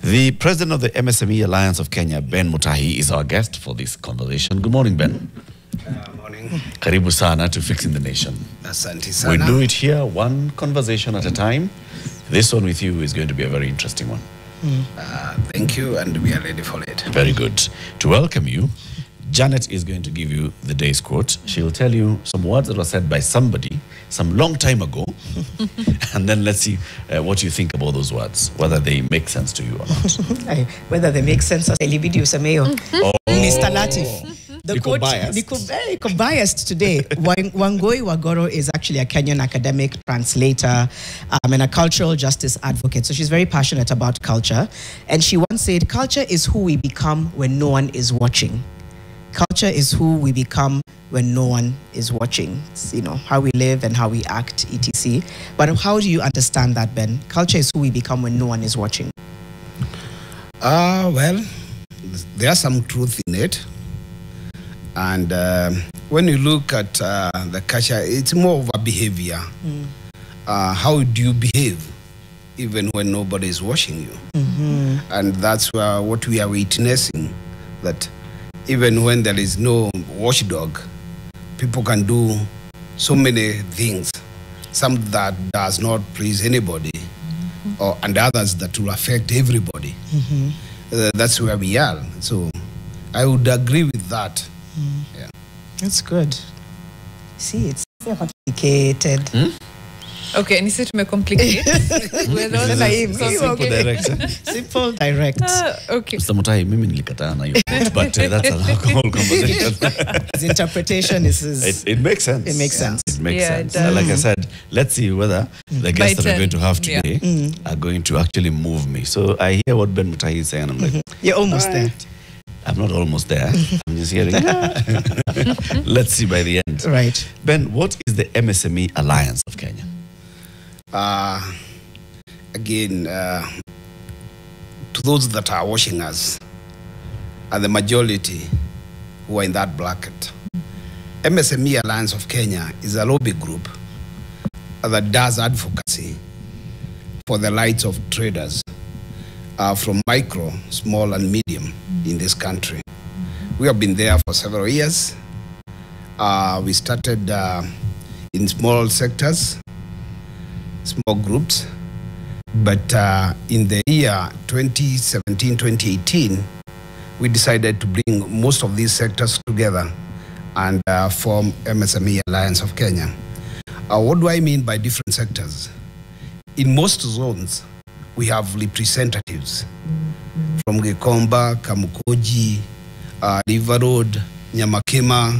The president of the MSME Alliance of Kenya, Ben Mutahi, is our guest for this conversation. Good morning, Ben. Morning. Karibu sana to Fixing the Nation. Asante sana. We do it here, one conversation at a time. This one with you is going to be a very interesting one. Thank you, and we are ready for it. Very good. To welcome you, Janet is going to give you the day's quote. She'll tell you some words that were said by somebody some long time ago. And then let's see what you think about those words, whether they make sense to you or not. Whether they make sense or Mr. Latif. The Niko quote, biased. biased today. Wangui Wagoro is actually a Kenyan academic translator and a cultural justice advocate. So she's very passionate about culture. And she once said, culture is who we become when no one is watching. Culture is who we become when no one is watching. It's, how we live and how we act, etc. But how do you understand that, Ben? Culture is who we become when no one is watching. Well, there's some truth in it. And when you look at the culture, it's more of a behavior. How do you behave even when nobody is watching you? And that's what we are witnessing, that even when there is no watchdog, people can do so many things, some that does not please anybody, and others that will affect everybody. That's where we are. So I would agree with that. Yeah. That's good. See, it's complicated. Okay, and is it more complicated? Simple, direct. Simple, direct. Okay. Mr. Mutahi, mimi nilikataa na hiyo quote, but that's a whole conversation. His interpretation is It makes sense. It makes sense. It makes Yeah, sense. it does. Like I said, let's see whether the guests that we're going to have Yeah. today are going to actually move me. So I hear what Ben Mutahi is saying, and I'm like, You're almost there. I'm not almost there. I'm just hearing. Let's see by the end. Right. Ben, what is the MSME Alliance of Kenya? Again, to those that are watching us, and the majority who are in that bracket, MSME Alliance of Kenya is a lobby group that does advocacy for the rights of traders from micro, small, and medium in this country. We have been there for several years. We started in small sectors, small groups, but in the year 2017-2018, we decided to bring most of these sectors together and form MSME Alliance of Kenya. What do I mean by different sectors? In most zones, we have representatives from Gikomba, Kamukoji, River Road, Nyamakema,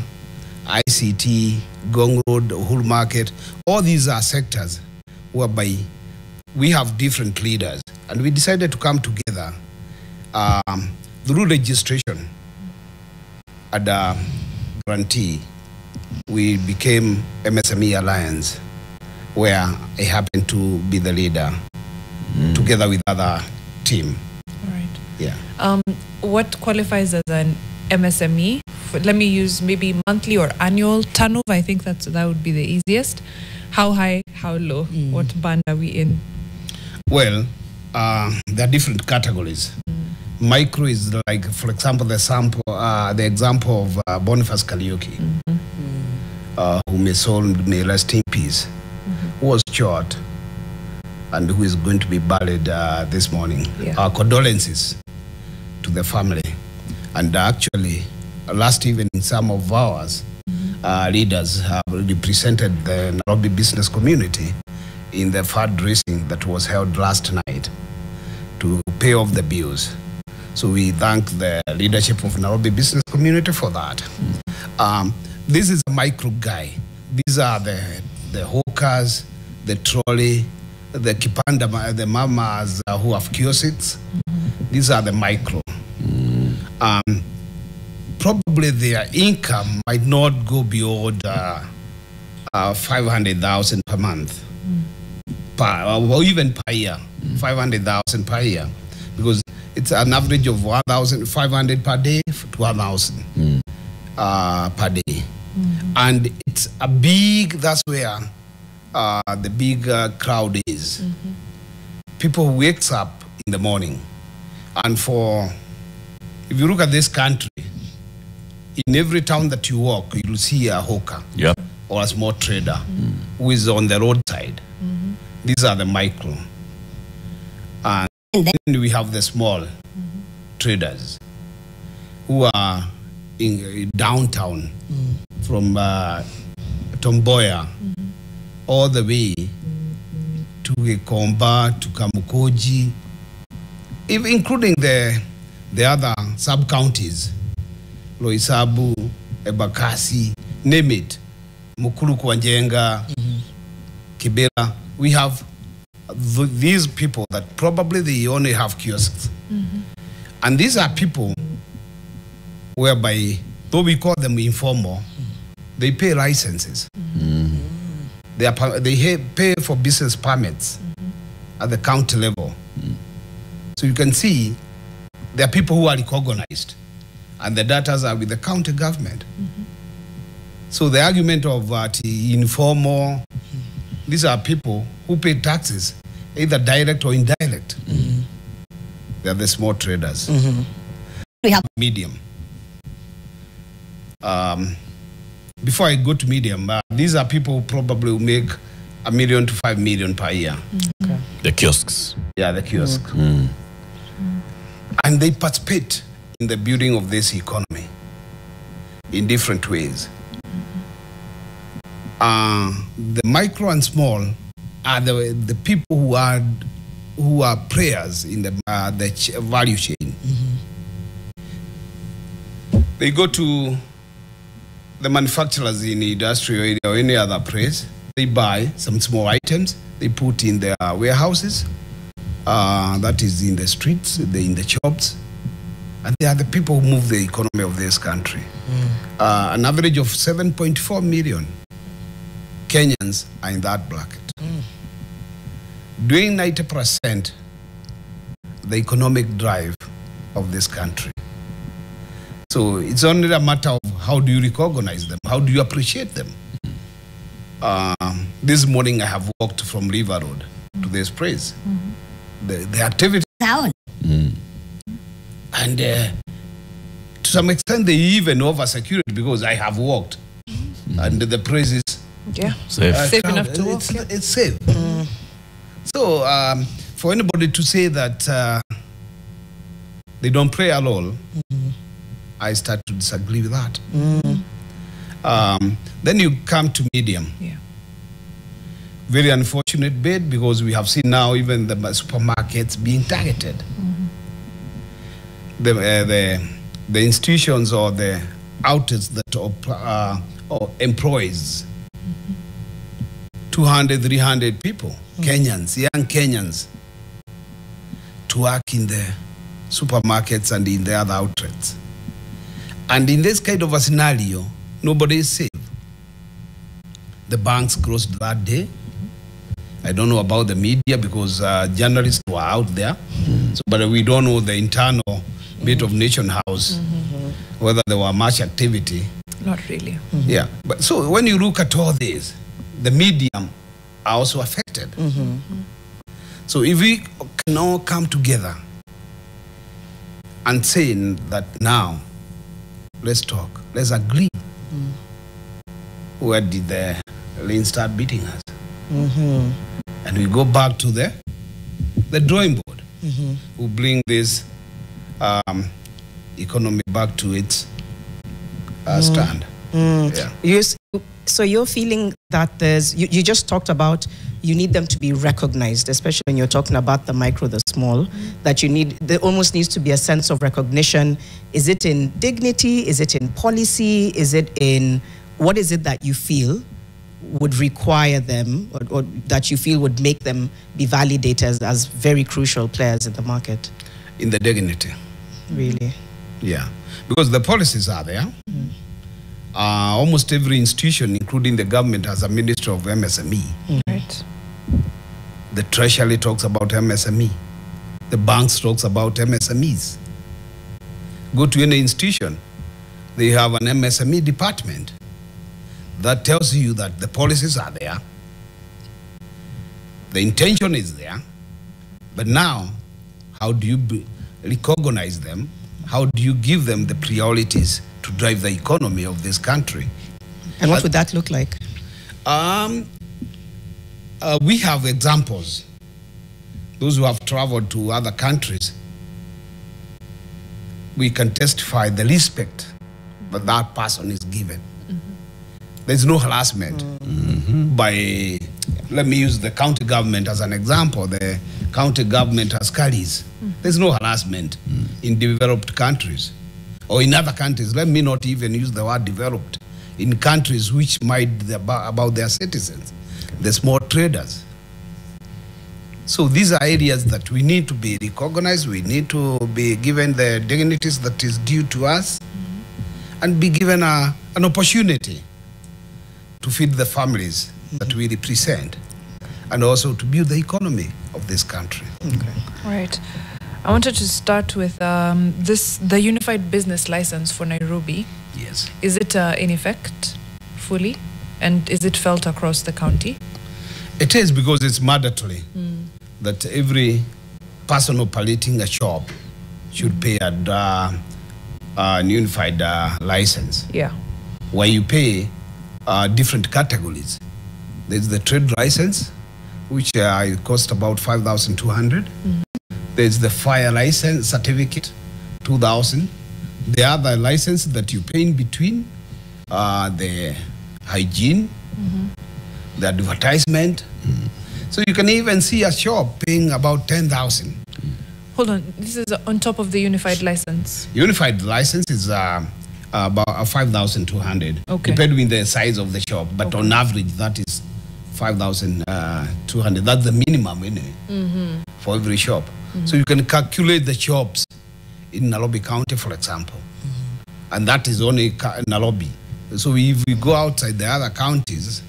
ICT, Gong Road, Uhuru Market. All these are sectors whereby we have different leaders, and we decided to come together through registration at the grantee. We became MSME Alliance, where I happen to be the leader together with other team. All right. Yeah. What qualifies as an MSME? Let me use maybe monthly or annual turnover. I think that would be the easiest. How high, how low? What band are we in? Well, there are different categories. Micro is like, for example, the example of Boniface Kariuki, who may rest in peace, who was shot and who is going to be buried this morning. Yeah. Our condolences to the family. And actually, last evening, some of ours leaders have represented the Nairobi business community in the fundraising that was held last night to pay off the bills. So we thank the leadership of Nairobi business community for that. This is a micro guy. These are the hawkers, the trolley, the kipanda, the mamas who have kiosks. These are the micro. Probably their income might not go beyond 500,000 per month, or even per year, 500,000 per year, because it's an average of 1,500 per day to 1,000 per day. And it's a big, that's where the big crowd is. People who wakes up in the morning, And if you look at this country, in every town that you walk, you'll see a hawker or a small trader who is on the roadside. These are the micro. And then we have the small traders who are in downtown from Tomboya all the way to Gikomba, to Kamukoji, including the other sub-counties, Loisabu, Ebakasi, name it, Mukulu Kwanjenga, Kibera. We have these people that probably they only have kiosks. And these are people whereby, though we call them informal, they pay licenses. They pay for business permits at the county level. So you can see there are people who are recognized, and the data are with the county government. So the argument of informal, these are people who pay taxes, either direct or indirect. They are the small traders. We have medium. Before I go to medium, these are people who probably make $1 million to $5 million per year. The kiosks. Yeah, the kiosks. And they participate in the building of this economy in different ways. The micro and small are the people who are players in the value chain. They go to the manufacturers in the industrial area or any other place. They buy some small items. They put in their warehouses. That is in the streets, in the shops. And they are the people who move the economy of this country. An average of 7.4 million Kenyans are in that bracket. Doing 90% the economic drive of this country. So it's only a matter of how do you recognize them? How do you appreciate them? This morning I have walked from River Road to this place. The activity town. And to some extent they even over security because I have walked. And the place is safe enough to walk. It's safe. So for anybody to say that they don't pray at all, I start to disagree with that. Then you come to medium. Very unfortunate bit because we have seen now even the supermarkets being targeted. The institutions or the outlets that employs 200, 300 people, Kenyans, young Kenyans, to work in the supermarkets and in the other outlets. And in this kind of a scenario, nobody is safe. The banks closed that day. I don't know about the media because journalists were out there. So, but we don't know the internal bit of Nation House, whether there were much activity. Not really. Yeah. But so when you look at all this, the medium are also affected. So if we can all come together and say that now, let's talk, let's agree. Where did the rain start beating us? And we go back to the drawing board. We bring this economy back to its stand. So you're feeling that you just talked about you need them to be recognized, especially when you're talking about the micro, the small, that there almost needs to be a sense of recognition. Is it in dignity? Is it in policy? Is it in, what is it that you feel would require them or that you feel would make them be validated as very crucial players in the market? In the dignity. Really? Yeah, because the policies are there. Almost every institution, including the government, has a minister of MSME. Right. The Treasury talks about MSME. The banks talks about MSMEs. Go to any institution, they have an MSME department that tells you that the policies are there, the intention is there, but now, how do you recognize them? How do you give them the priorities to drive the economy of this country? And what would that look like? We have examples. Those who have traveled to other countries, we can testify the respect that that person is given. There's no harassment by, let me use the county government as an example, the county government askaris. There's no harassment in developed countries or in other countries. Let me not even use the word developed. In countries which mind about their citizens, the small traders. So these are areas that we need to be recognized. We need to be given the dignities that is due to us and be given an opportunity to feed the families that we represent and also to build the economy of this country. Okay. Right. I wanted to start with the unified business license for Nairobi. Yes. Is it in effect fully? And is it felt across the county? It is, because it's mandatory that every person operating a shop should pay a unified license, Yeah. where you pay different categories. There's the trade license, which cost about 5,200. There's the fire license certificate, 2,000. The other license that you pay in between, the hygiene, the advertisement. So you can even see a shop paying about 10,000. Hold on. This is on top of the unified license. Unified license is about 5,200, Okay. depending on the size of the shop. But on average, that is 5,200. That's the minimum for every shop. So you can calculate the shops in Nairobi County, for example. And that is only Nairobi. So if we go outside the other counties,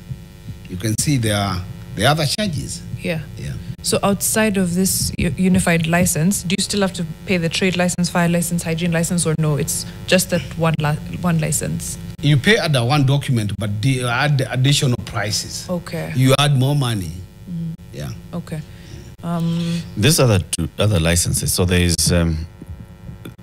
you can see there are the other charges. Yeah. Yeah. So outside of this unified license, do you still have to pay the trade license, fire license, hygiene license, or no? It's just that one license. You pay under one document, but they add additional prices. Okay. You add more money. Yeah. Okay. These are the two other licenses. So there is,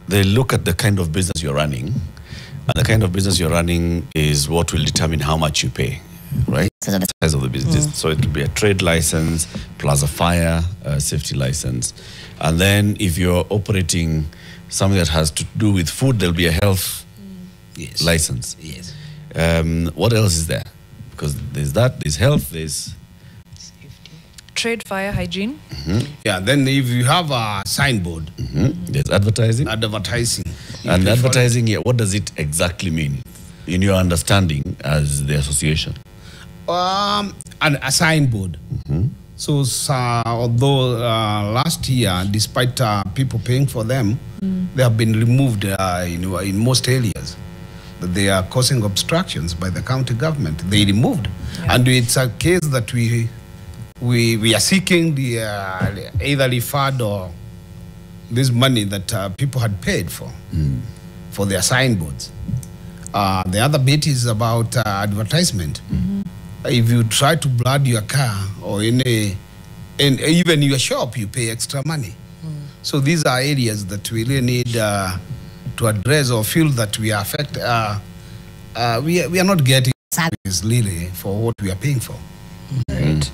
they look at the kind of business you're running, and the kind of business you're running is what will determine how much you pay, right? So the size of the business. So it will be a trade license plus a fire safety license, and then if you're operating something that has to do with food, there'll be a health license. Yes. What else is there? Because there's that, there's health, there's Trade, fire, hygiene. Yeah, then if you have a signboard, there's advertising. advertising. you And pay for advertising, yeah, what does it exactly mean in your understanding as the association? it. And a signboard. So although last year, despite people paying for them, they have been removed in most areas. That they are causing obstructions by the county government. They removed. Yeah. And it's a case that we are seeking the either refund or this money that people had paid for their signboards. The other bit is about advertisement. If you try to blood your car or even your shop, you pay extra money. So these are areas that we really need to address or feel that we are affected. We are not getting service really for what we are paying for. Right.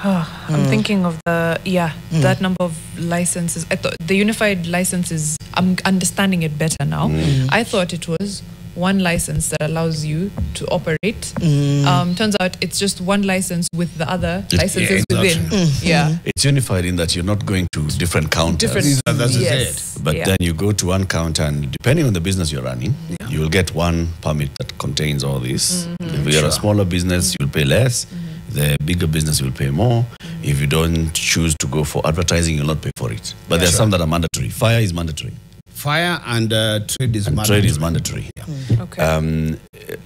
I'm thinking of that number of licenses. I thought the unified licenses, I'm understanding it better now. I thought it was one license that allows you to operate. Turns out it's just one license with the other licenses within. Yeah. It's unified in that you're not going to different counters. That's Yes. it. But Yeah. then you go to one counter, and depending on the business you're running, you will get one permit that contains all this. If you're a smaller business, you'll pay less. The bigger business will pay more. If you don't choose to go for advertising, you'll not pay for it. But there are some that are mandatory. Fire is mandatory. Fire and trade is And mandatory. trade is mandatory. Okay.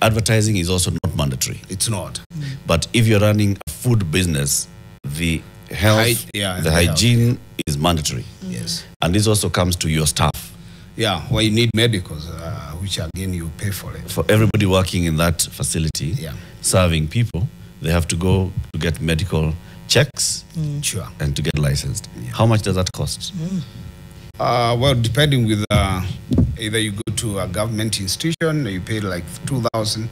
Advertising is also not mandatory. It's not. But if you're running a food business, the health, the hygiene is mandatory. Yes. And this also comes to your staff. Yeah, where you need medicals, which again you pay for it. For everybody working in that facility, Yeah. serving people, they have to go to get medical checks Sure. and to get licensed. How much does that cost? Well, depending with either you go to a government institution, you pay like 2,000.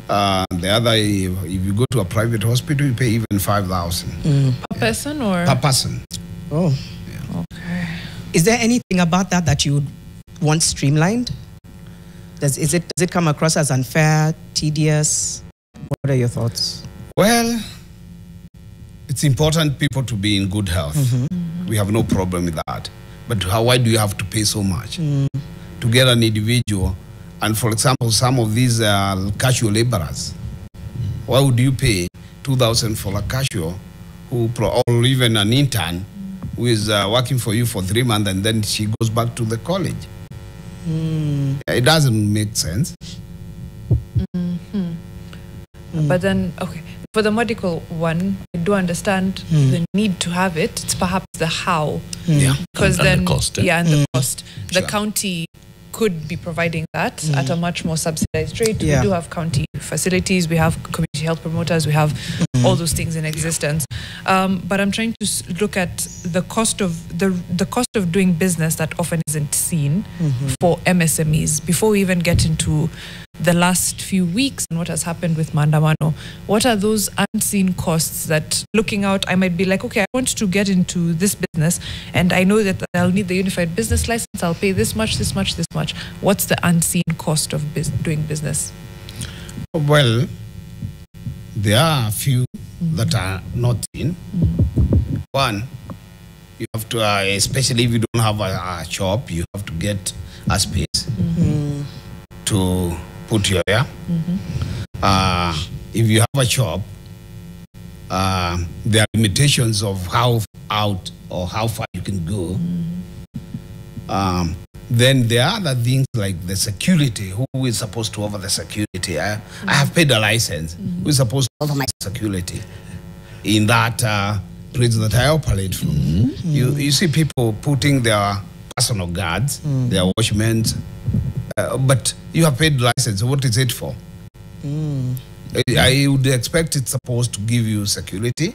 The other, if you go to a private hospital, you pay even 5,000 Per person or? per person. Oh. Yeah. Okay. Is there anything about that you would want streamlined? Does it come across as unfair, tedious? What are your thoughts? Well, it's important people to be in good health. We have no problem with that. But why do you have to pay so much to get an individual? And for example, some of these casual laborers, why would you pay 2,000 for a casual or even an intern who is working for you for 3 months and then she goes back to the college? It doesn't make sense. But then, okay, for the medical one, I do understand the need to have it. It's perhaps the how. Yeah. Because And then, the cost, eh? yeah, and the cost. The Sure. county could be providing that at a much more subsidized rate. Yeah. We do have county facilities, we have community health promoters, we have all those things in existence. But I'm trying to look at the cost of the cost of doing business that often isn't seen for MSMEs before we even get into the last few weeks and what has happened with Mandamano. What are those unseen costs that looking out, I might be like, okay, I want to get into this business and I know that I'll need the unified business license. I'll pay this much, this much, this much. What's the unseen cost of doing business? Well, there are a few that are not seen. One, you have to, especially if you don't have a shop, you have to get a space to put your hair. If you have a shop, there are limitations of how out or how far you can go. Then there are other things like the security. Who is supposed to offer the security? I have paid a license. Who is supposed to offer my security in that place that I operate from? You see people putting their personal guards, their watchmen, but you have paid license. What is it for? I would expect it's supposed to give you security,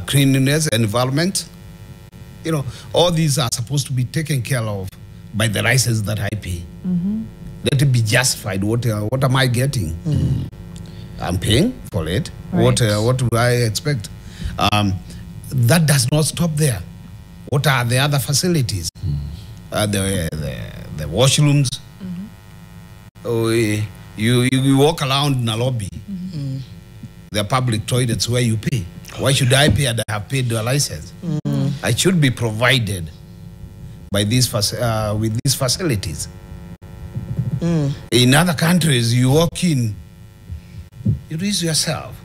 cleanliness, environment. You know, all these are supposed to be taken care of by the license that I pay. Let it be justified. What am I getting? I'm paying for it. Right. What do I expect? That does not stop there. What are the other facilities? The washrooms. You walk around in a lobby. There are public toilets where you pay. Why should I pay and I have paid the license? I should be provided by these with these facilities. In other countries, you walk in, you raise yourself.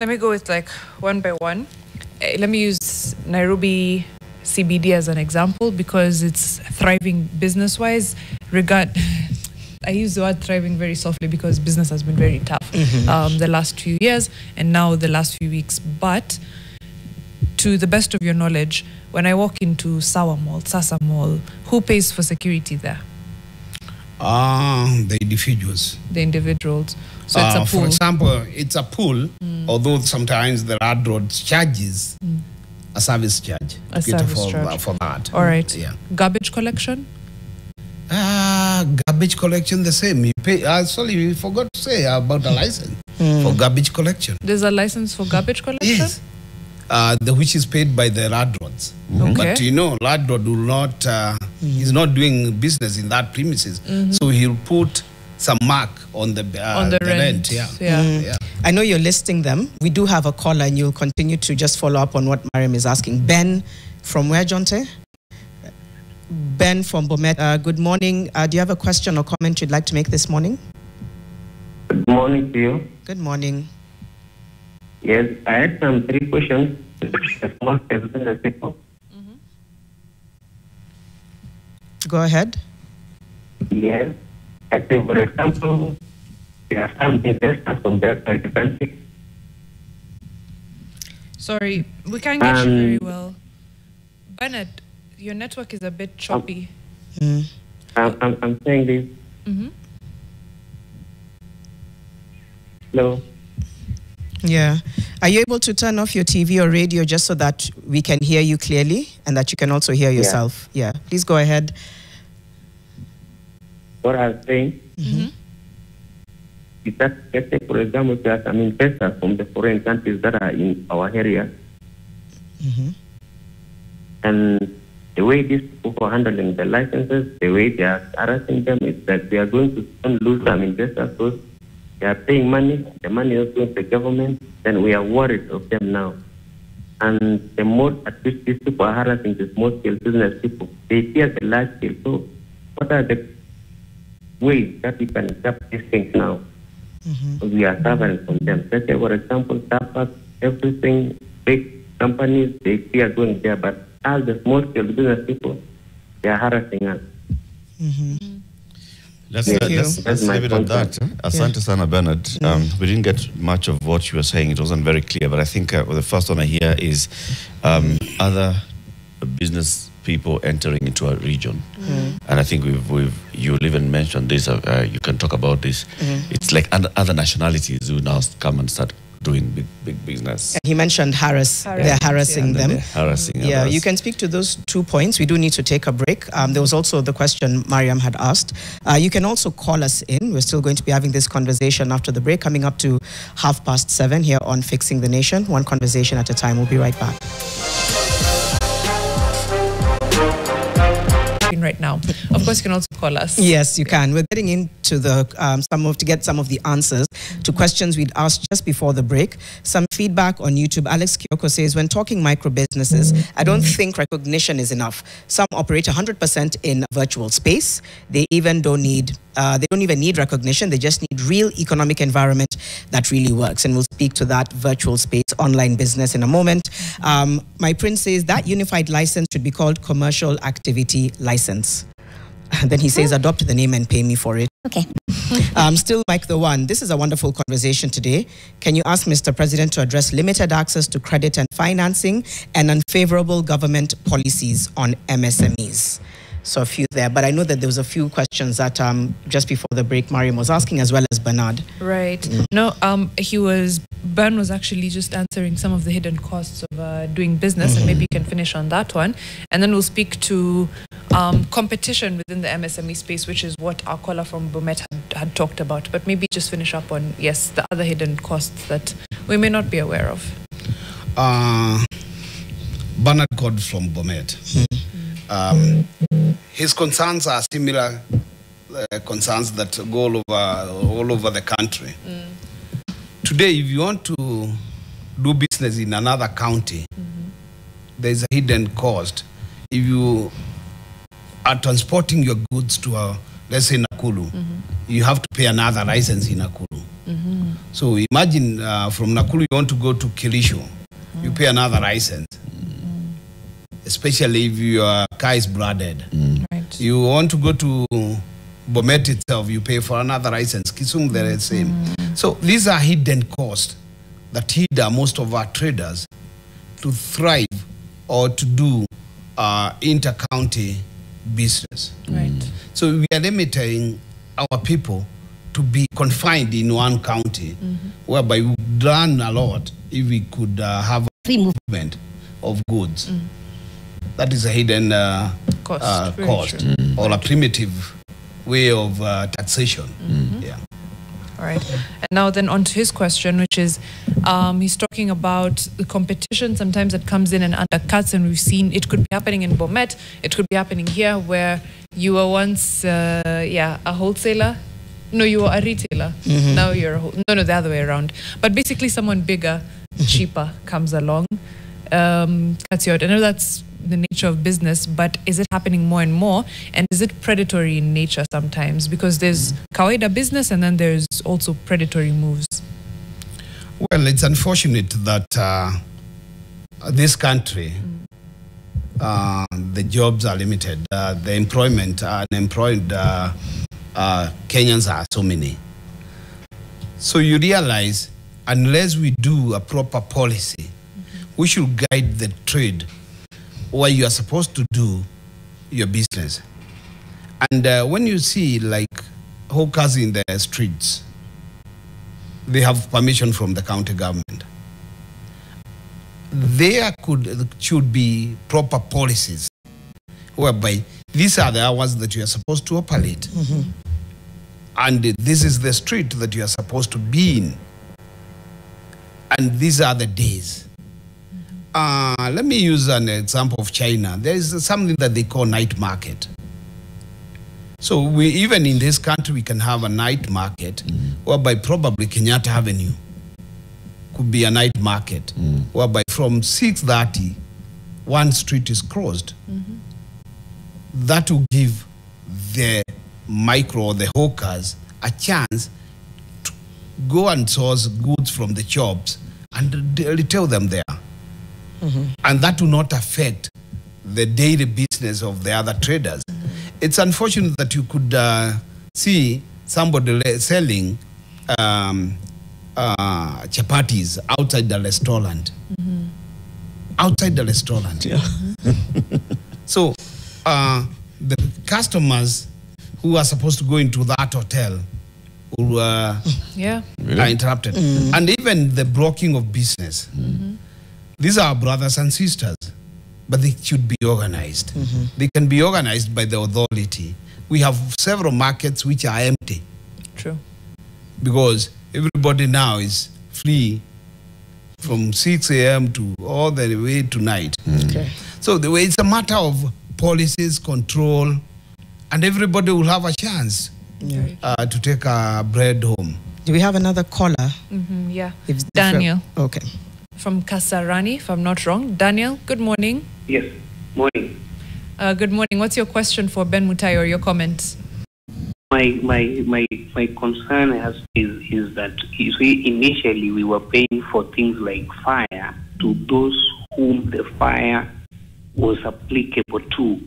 Let me go with like one by one. Let me use Nairobi CBD as an example because it's thriving business-wise. I use the word thriving very softly because business has been very tough the last few years and now the last few weeks. But to the best of your knowledge, when I walk into Sawa Mall, Sasa Mall, who pays for security there? The individuals. The individuals. So it's a pool. For example, it's a pool, although sometimes the road charges a service charge. A service charge. For that. All right. Yeah. Garbage collection? Garbage collection the same. You pay. Sorry, we forgot to say about the license for garbage collection. There's a license for garbage collection? Yes. Which is paid by the landlords. Okay. But you know, landlord will not, he's not doing business in that premises. So he'll put some mark on the rent. Yeah. I know you're listing them. We do have a caller and you'll continue to just follow up on what Mariam is asking. Ben, from where, Jonte? Ben from Bomet. Good morning. Do you have a question or comment you'd like to make this morning? Good morning to you. Good morning. Yes, I had some 3 questions. Small business people. Go ahead. Yes. I think, for example, there are some investors from their country. Sorry, we can't get you very well. Bernard, your network is a bit choppy. I'm saying this. Hello. Yeah. Are you able to turn off your TV or radio just so that we can hear you clearly and that you can also hear yourself? Yeah. Please go ahead. What I was saying is that, let's say, for example, there are some investors from the foreign countries that are in our area. And the way these people are handling the licenses, the way they are harassing them, is that they are going to soon lose some investors because they are paying money, the money is going to the government, then we are worried of them now. And the more at which these people are harassing the small-scale business people, they fear the large-scale. So what are the ways that we can stop these things now? We are suffering from them. Let's say, for example, Starbucks, everything, big companies, they are going there, but all the small-scale business people, they are harassing us. Let's That's my leave it at point. that. Asante sana, Bernard. We didn't get much of what you were saying. It wasn't very clear, but I think the first one I hear is other business people entering into a region. And I think you'll even mentioned this, you can talk about this. It's like other nationalities who now come and start doing big business. He mentioned they're harassing them. They're harassing Yeah, others. you can speak to those 2 points. We do need to take a break. There was also the question Mariam had asked. You can also call us in. We're still going to be having this conversation after the break, coming up to 7:30 here on Fixing the Nation. One conversation at a time. We'll be right back. Right now, of course, you can also call us. Yes, you can. We're getting into the to get some of the answers to questions we'd asked just before the break. Some feedback on YouTube. Alex Kyoko says, when talking micro businesses, I don't think recognition is enough. Some operate 100% in virtual space. They don't even need recognition. They just need real economic environment that really works. And we'll speak to that virtual space online business in a moment. My prince says that unified license should be called commercial activity license. And then he says, adopt the name and pay me for it. Okay. Still Mike the One. This is a wonderful conversation today. Can you ask Mr. President to address limited access to credit and financing and unfavorable government policies on MSMEs? So a few there, but I know that there was a few questions that just before the break Mariam was asking, as well as Bernard. Right. No, Bern was actually just answering some of the hidden costs of doing business, and maybe you can finish on that one. And then we'll speak to competition within the MSME space, which is what our caller from Bomet had talked about. But maybe just finish up on, yes, the other hidden costs that we may not be aware of. Bernard God from Bomet. His concerns are similar concerns that go all over the country. Today, if you want to do business in another county, there's a hidden cost. If you are transporting your goods to, let's say, Nakuru, you have to pay another license in Nakuru. So imagine from Nakuru, you want to go to Kilisho, you pay another license. Especially if your car is branded. Right. You want to go to Bomet itself, you pay for another license. Kisumu, they're the same. So these are hidden costs that hinder most of our traders to thrive or to do inter-county business. Right. So we are limiting our people to be confined in one county, whereby we would learn a lot if we could have a free movement of goods. That is a hidden cost or a primitive way of taxation. Yeah. All right. And now then on to his question, which is he's talking about the competition sometimes that comes in and undercuts, and we've seen it could be happening in Bomet, it could be happening here where you were once a wholesaler. No, you were a retailer. Now you're the other way around. But basically someone bigger, cheaper comes along, cuts you out. I know that's the nature of business, but is it happening more and more? And is it predatory in nature sometimes? Because there's kawaida business and then there's also predatory moves. Well, it's unfortunate that this country, the jobs are limited. The employment, unemployed Kenyans are so many. So you realize, unless we do a proper policy, we should guide the trade where you are supposed to do your business. And when you see like hawkers in the streets, they have permission from the county government. there should be proper policies whereby these are the hours that you are supposed to operate. And this is the street that you are supposed to be in. And these are the days. Let me use an example of China. There is something that they call night market. So even in this country, we can have a night market, whereby probably Kenyatta Avenue could be a night market, whereby from 6:30, one street is closed. That will give the micro or the hawkers a chance to go and source goods from the shops and retail them there. And that will not affect the daily business of the other traders. It's unfortunate that you could see somebody selling chapatis outside the restaurant. Outside the restaurant. Yeah. So the customers who are supposed to go into that hotel will, are interrupted. And even the blocking of business. These are our brothers and sisters, but they should be organized. They can be organized by the authority. We have several markets which are empty. True. Because everybody now is free from 6 a.m. to all the way to night. Okay. So the way it's a matter of policies, control, and everybody will have a chance to take a bread home. Do we have another caller? Yeah. If Daniel. Okay. From Kasarani, if I'm not wrong. Daniel, good morning. Yes, morning. Good morning. What's your question for Ben Mutahi or your comments? My concern is that, you see, initially we were paying for things like fire to those whom the fire was applicable to.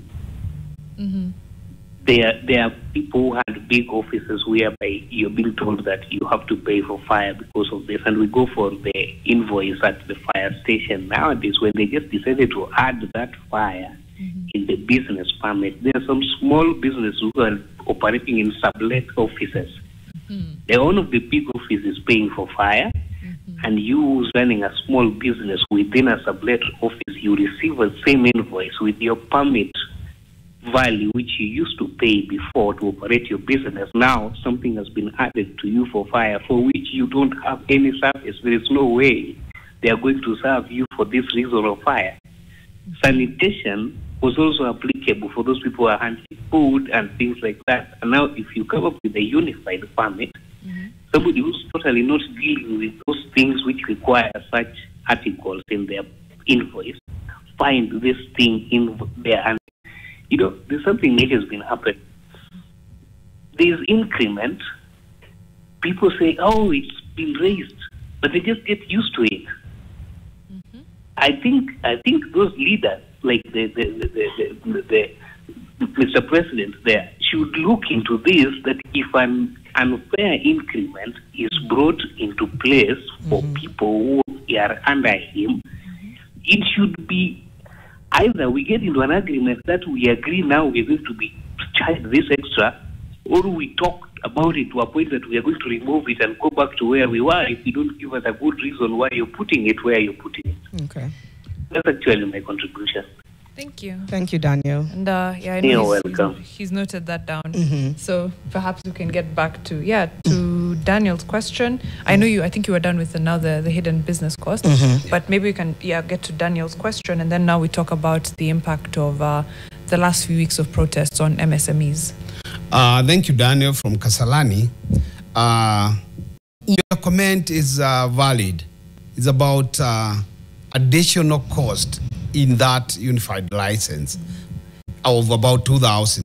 There are people who had big offices whereby you're being told that you have to pay for fire because of this, and we go for the invoice at the fire station. Nowadays, when they just decided to add that fire in the business permit, there are some small businesses who are operating in sublet offices. The owner of the big office is paying for fire, and you who's running a small business within a sublet office, you receive the same invoice with your permit value which you used to pay before to operate your business. Now something has been added to you for fire for which you don't have any service. There is no way they are going to serve you for this reason of fire. Sanitation was also applicable for those people who are handling food and things like that. And now if you come up with a unified permit, somebody who's totally not dealing with those things which require such articles in their invoice, find this thing in there. And you know, there's something that has been happening. There's increment. People say, oh, it's been raised, but they just get used to it. I think those leaders, like the Mr. President there, should look into this, that if an unfair increment is brought into place for people who are under him, it should be either we get into an agreement that we agree now we're going to be charged this extra, or we talk about it to a point that we are going to remove it and go back to where we were if you don't give us a good reason why you're putting it where you're putting it. Okay. That's actually my contribution. Thank you. Thank you, Daniel. And I know You're welcome. he's noted that down. So perhaps we can get back to Daniel's question. I think you were done with the hidden business cost, but maybe we can get to Daniel's question, and then now we talk about the impact of the last few weeks of protests on MSMEs. Thank you, Daniel from Kasalani. Your comment is valid. It's about additional cost in that unified license of about 2,000.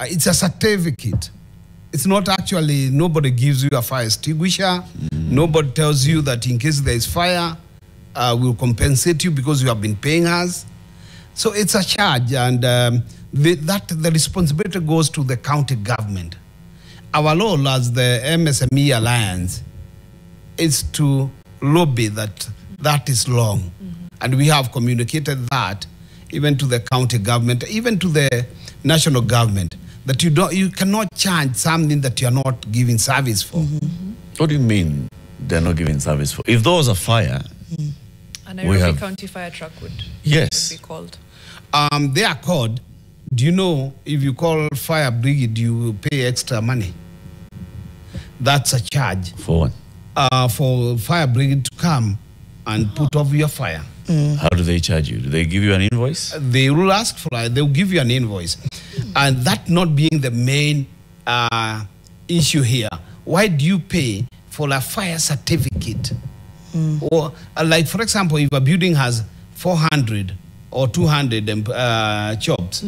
It's a certificate. It's not actually, nobody gives you a fire extinguisher. Nobody tells you that in case there is fire, we'll compensate you because you have been paying us. So it's a charge, and the responsibility goes to the county government. Our role as the MSME Alliance is to lobby that is long. And we have communicated that even to the county government, even to the national government, that you cannot charge something that you're not giving service for. What do you mean they're not giving service for? If there was a fire A Nairobi County fire truck would be called. They are called. Do you know if you call fire brigade, you pay extra money? That's a charge. For what? For fire brigade to come and put off your fire. How do they charge you? Do they give you an invoice? They will ask for it. They'll give you an invoice. And that not being the main issue here, why do you pay for a fire certificate? Or like, for example, if a building has 400 or 200 jobs,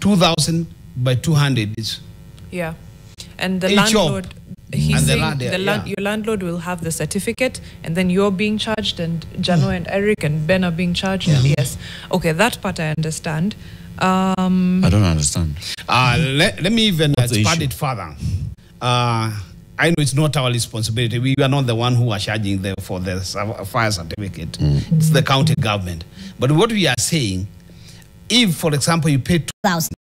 2,000 by 200 is... Yeah. And the landlord... He's saying your landlord will have the certificate, and then you're being charged, and Jano and Eric and Ben are being charged. Yes. Okay, that part I understand. I don't understand. Let me even expand it further. I know it's not our responsibility. We are not the one who are charging them for the fire certificate. It's the county government. But what we are saying, if, for example, you pay 2,000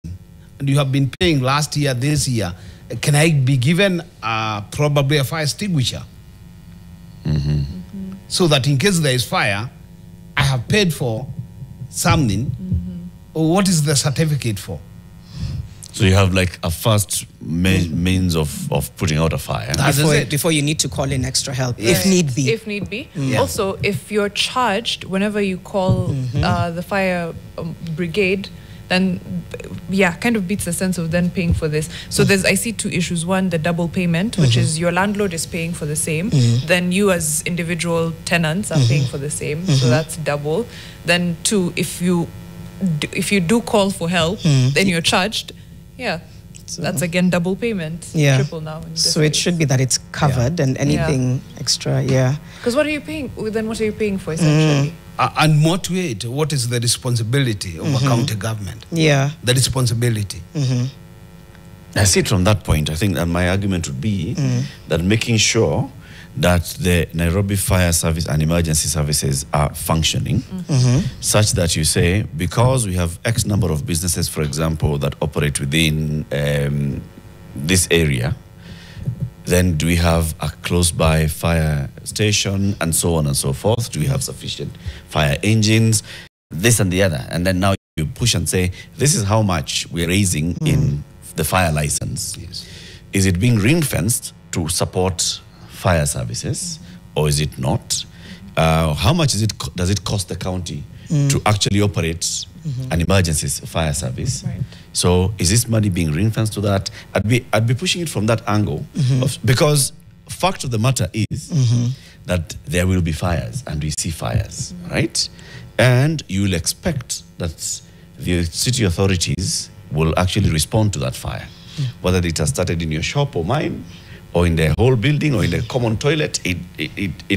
and you have been paying last year, this year, can I be given probably a fire extinguisher? So that in case there is fire, I have paid for something. What is the certificate for? So you have like a first means of putting out a fire. Before you need to call in extra help, if need be. If need be. Also, if you're charged whenever you call the fire brigade, then kind of beats the sense of then paying for this. So I see two issues. One, the double payment, which is your landlord is paying for the same. Then you as individual tenants are paying for the same. So that's double. Then two, if you do call for help, then you're charged. So that's again double payment. Triple now. So it should be that it's covered and anything extra, Because what are you paying? Then what are you paying for essentially? And motivate, what is the responsibility of a county government? The responsibility. I see it from that point. I think that my argument would be that making sure that the Nairobi Fire Service and emergency services are functioning such that you say, because we have X number of businesses, for example, that operate within this area, then do we have a close-by fire station and so on and so forth? Do we have sufficient fire engines? This and the other. And then now you push and say, this is how much we're raising in the fire license. Is it being ring-fenced to support fire services, or is it not? How much does it cost the county to actually operate an emergency fire service? So is this money being ring-fenced to that? I'd be pushing it from that angle, because fact of the matter is that there will be fires, and we see fires, right? And you will expect that the city authorities will actually respond to that fire, whether it has started in your shop or mine, or in the whole building, or in the common toilet.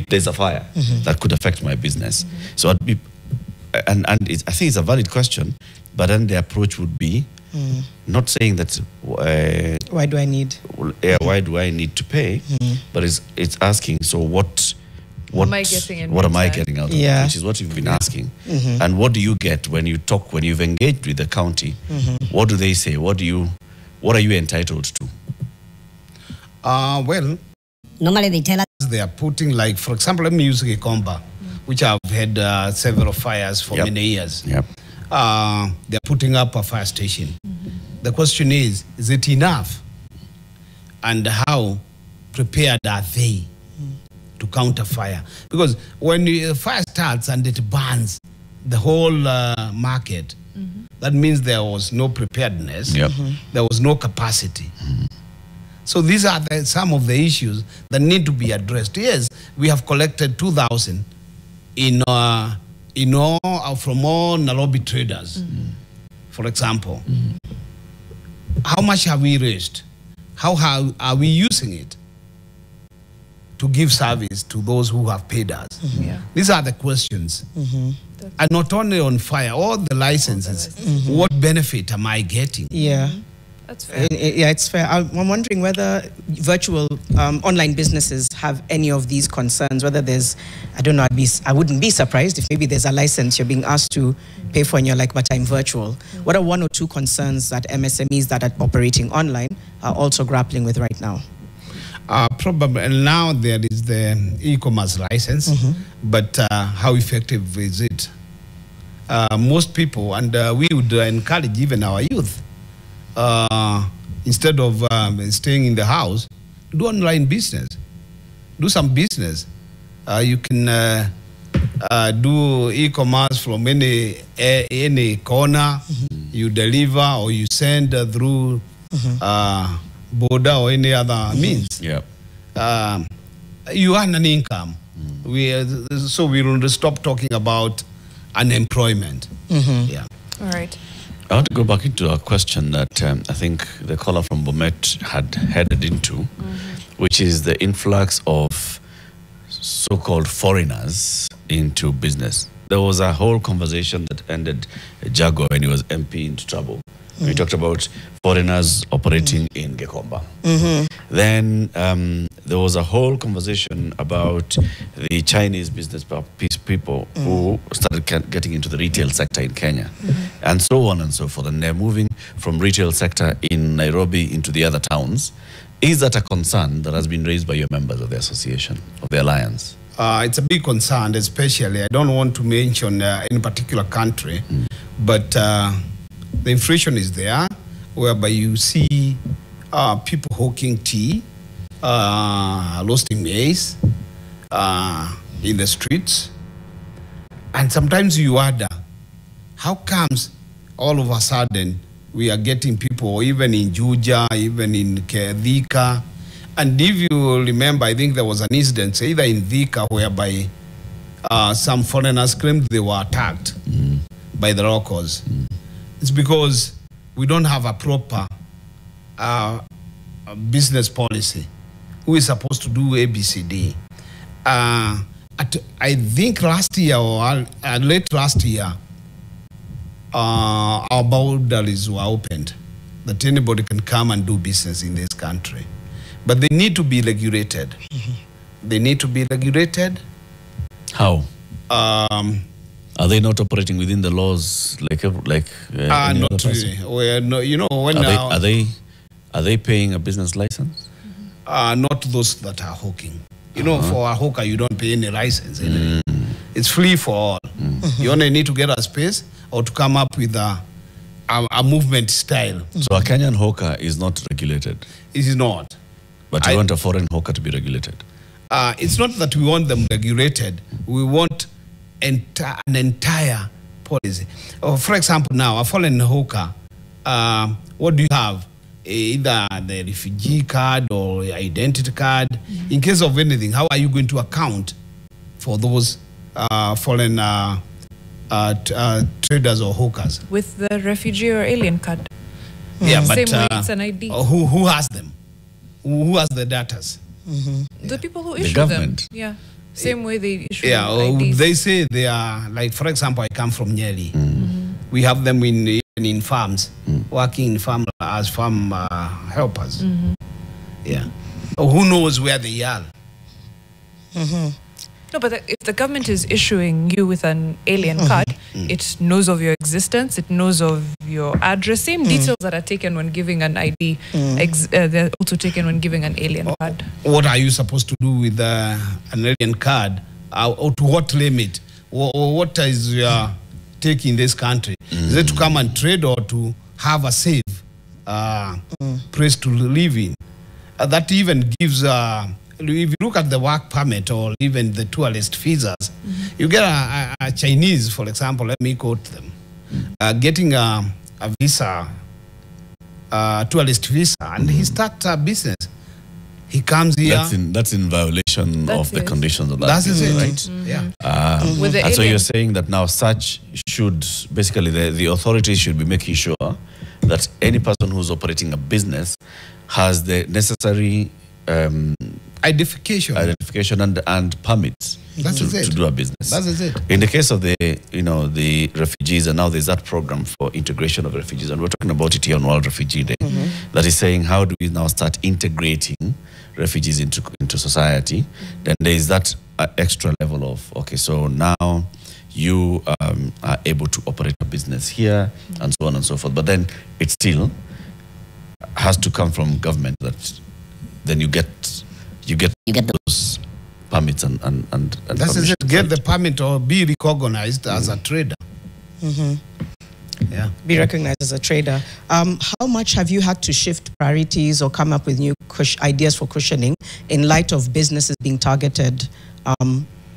There's a fire that could affect my business. So I'd be, and I think it's a valid question, but then the approach would be not saying that why do I need? Why do I need to pay? But it's asking, so what am I getting out of it? Which is what you've been asking. And what do you get when you've engaged with the county? What do they say? What are you entitled to? Well, normally they tell us they are putting, like, for example, let me use Gikomba, which I've had several fires for many years. They're putting up a fire station. The question is it enough? And how prepared are they to counter fire? Because when the fire starts and it burns the whole market, that means there was no preparedness, there was no capacity. So these are some of the issues that need to be addressed. Yes, we have collected 2,000 from all Nairobi traders, for example. How much have we raised? How are we using it to give service to those who have paid us? These are the questions. And not only on fire, all the licenses. What benefit am I getting? That's fair. It's fair. I'm wondering whether virtual online businesses have any of these concerns, whether there's, I don't know, I wouldn't be surprised if maybe there's a license you're being asked to pay for and you're like, but I'm virtual. What are one or two concerns that MSMEs that are operating online are also grappling with right now? Probably now there is the e-commerce license, but how effective is it? Most people, and we would encourage even our youth, instead of staying in the house, do online business, do some business. You can do e-commerce from any corner. You deliver or you send through border or any other means. Yeah. You earn an income. So we will stop talking about unemployment. Yeah. All right. I want to go back into a question that I think the caller from Bomet had headed into, which is the influx of so-called foreigners into business. There was a whole conversation that ended Jago when he was MP into trouble. We talked about foreigners operating in Gekomba. Then there was a whole conversation about the Chinese business people who started getting into the retail sector in Kenya, and so on and so forth. And they're moving from retail sector in Nairobi into the other towns. Is that a concern that has been raised by your members of the association, of the alliance? It's a big concern, especially. I don't want to mention any particular country, but the inflation is there, whereby you see people hawking tea, roasting maize in the streets. And sometimes you wonder, how comes all of a sudden we are getting people, even in Juja, even in Thika. And if you remember, I think there was an incident, either in Thika, whereby some foreigners claimed they were attacked by the locals. It's because we don't have a proper business policy. Who is supposed to do ABCD? I think last year or late last year, our boundaries were opened that anybody can come and do business in this country. But they need to be regulated. They need to be regulated. How? Are they not operating within the laws like any not other person? really. Well, no, you know, when Are they paying a business license? not those that are hawking. You know, for a hawker, you don't pay any license. It's free for all. You only need to get a space or to come up with a movement style. So a Kenyan hawker is not regulated, It is not. but you want a foreign hawker to be regulated. It's not that we want them regulated. We want an entire policy. For example, now, a foreign hawker, what do you have? Either the refugee card or identity card. In case of anything, how are you going to account for those foreign traders or hawkers? With the refugee or alien card. Yeah, but Same way it's an ID. who has them? Who has the datas? The people who The issue government. them. Yeah. Same way they issue Yeah, IDs. they say they are, like, for example, I come from Nyeri. We have them in farms, working in farm as farm helpers. Yeah. Who knows where they are? No, but if the government is issuing you with an alien card, it knows of your existence, it knows of your address. Same details that are taken when giving an ID, they're also taken when giving an alien card. What are you supposed to do with an alien card? Or to what limit? What is your take in this country? Is it to come and trade or to have a safe place to live in? That even gives... if you look at the work permit or even the tourist visas, you get a Chinese, for example, let me quote them, getting a visa, tourist visa, and he starts a business. He comes here. That's in violation of the conditions of that That's business, it. right? Yeah. With the And so alien- you're saying that now such should, basically the authorities should be making sure that any person who's operating a business has the necessary identification and permits to do a business. That is it. In the case of the refugees, and now there's that program for integration of refugees, and we're talking about it here on World Refugee Day, that is saying, how do we now start integrating refugees into society? Then there is that extra level of, okay, so now you are able to operate a business here, and so on and so forth. But then it still has to come from government, that then you get you get those permits and That's permissions, it. Get right? the permit or be recognized as a trader. Yeah. Be recognized as a trader. How much have you had to shift priorities or come up with new ideas for cushioning in light of businesses being targeted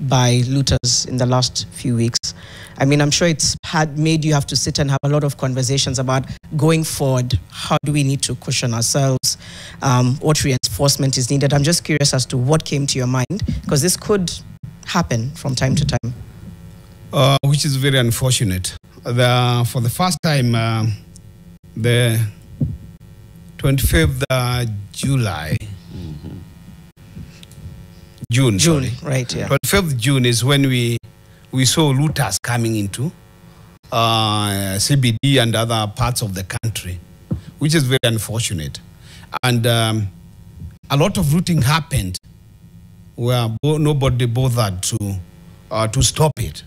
by looters in the last few weeks? I mean, I'm sure it's made you have to sit and have a lot of conversations about going forward. How do we need to cushion ourselves? What reinforcement is needed? I'm just curious as to what came to your mind, because this could happen from time to time. Which is very unfortunate. For the first time, the 25th July, June, sorry. Right, yeah. 25th June is when we saw looters coming into CBD and other parts of the country, which is very unfortunate. And a lot of looting happened where nobody bothered to stop it.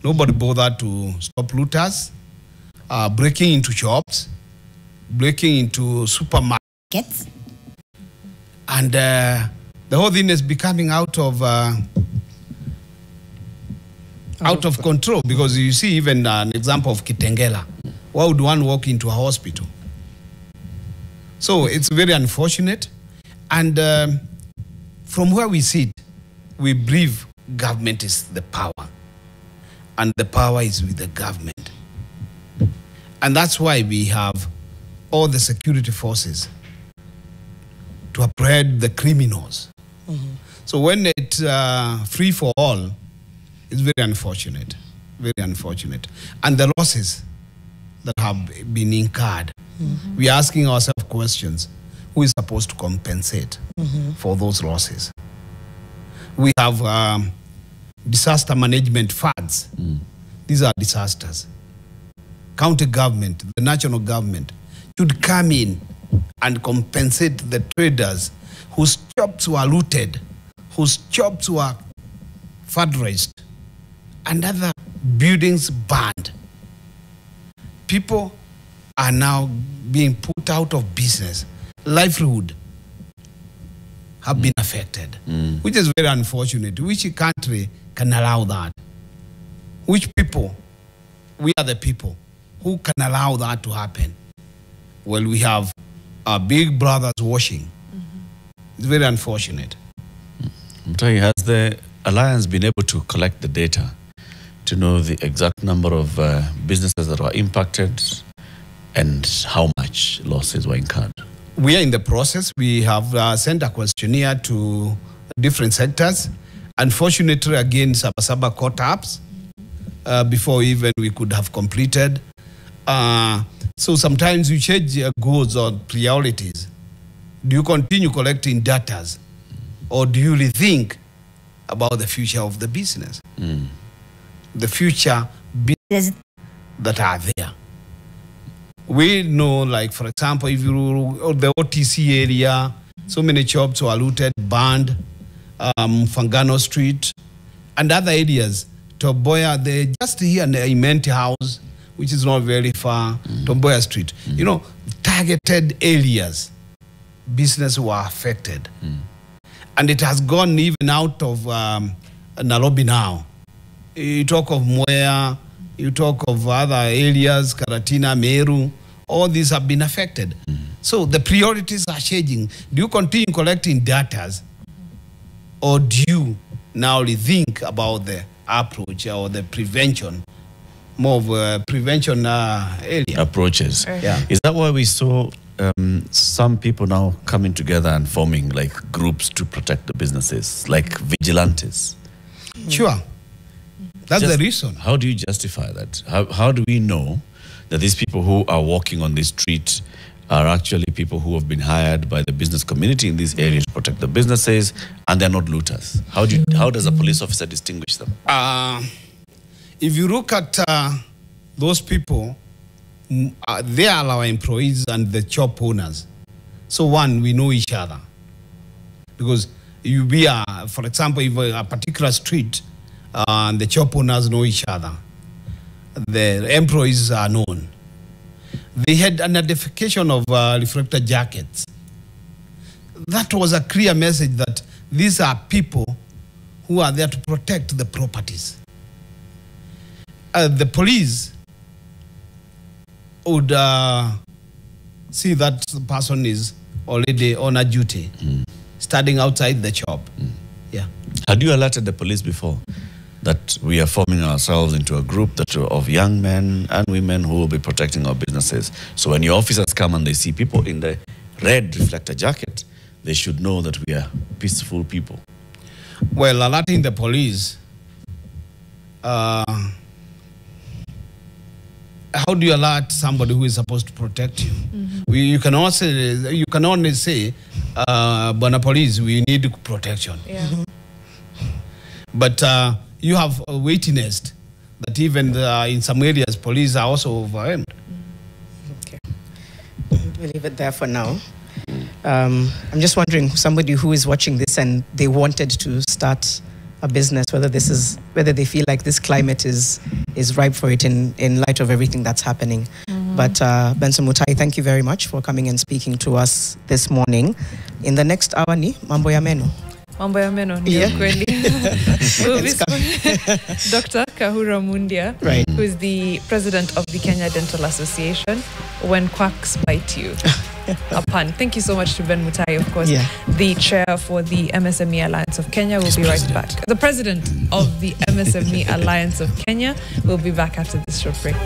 Nobody bothered to stop looters, breaking into shops, breaking into supermarkets. And the whole thing is becoming out of control, because you see even an example of Kitengela. Why would one walk into a hospital? So it's very unfortunate. And from where we sit, we believe government is the power. And the power is with the government. And that's why we have all the security forces to apprehend the criminals. So when it's free for all, it's very unfortunate, very unfortunate. And the losses that have been incurred, we are asking ourselves questions. Who is supposed to compensate for those losses? We have disaster management funds. These are disasters. County government, the national government should come in and compensate the traders whose shops were looted, whose shops were fundraised, and other buildings burned. People are now being put out of business. Livelihood have been affected, which is very unfortunate. Which country can allow that? Which people? We are the people who can allow that to happen. Well, we have our big brothers watching. It's very unfortunate. Mutahi, has the Alliance been able to collect the data to know the exact number of businesses that were impacted and how much losses were incurred? We are in the process. We have sent a questionnaire to different sectors. Unfortunately, again, Sabasaba caught up before even we could have completed. So sometimes you change goals or priorities. Do you continue collecting data, or do you rethink about the future of the business? The future business that are there. We know, like, for example, if you the OTC area, so many shops were looted, burned, Fangano Street, and other areas. Tomboya, they just here in the Imenti House, which is not very far, Tomboya Street. You know, targeted areas, business were affected. And it has gone even out of Nairobi now. You talk of Mwea, you talk of other areas, Karatina, Meru, all these have been affected. So the priorities are changing. Do you continue collecting data, or do you now rethink about the approach or the prevention, more of a prevention area? Approaches. Yeah. Is that why we saw some people now coming together and forming like groups to protect the businesses, like vigilantes? Sure. That's the reason. How do you justify that? How do we know that these people who are walking on the street are actually people who have been hired by the business community in these areas to protect the businesses, and they're not looters? How does a police officer distinguish them? If you look at those people, they are our employees and the shop owners. So one, we know each other. Because for example, if a particular street, the shop owners know each other. The employees are known. They had an identification of reflector jackets. that was a clear message that these are people who are there to protect the properties. The police would see that the person is already on a duty, standing outside the shop. Yeah. Had you alerted the police before that we are forming ourselves into a group of young men and women who will be protecting our businesses? So when your officers come and they see people in the red reflector jacket, they should know that we are peaceful people. Well, alerting the police, how do you alert somebody who is supposed to protect you? You can only say, Bona Police, we need protection. Yeah. But you have a waitiness that even in some areas, police are also overwhelmed. Okay. We'll leave it there for now. I'm just wondering, somebody who is watching this and they wanted to start a business, whether they feel like this climate is ripe for it in light of everything that's happening. But Benson Mutahi, thank you very much for coming and speaking to us this morning. In the next hour, ni mambo ya meno. Mambo ya meno, ndio kweli. Dr. Kahura Mundia, right, who is the president of the Kenya Dental Association, When Quacks Bite You. A pun. Thank you so much to Ben Mutahi, of course, the chair for the MSME Alliance of Kenya. We'll be right back. The president of the MSME Alliance of Kenya will be back after this short break.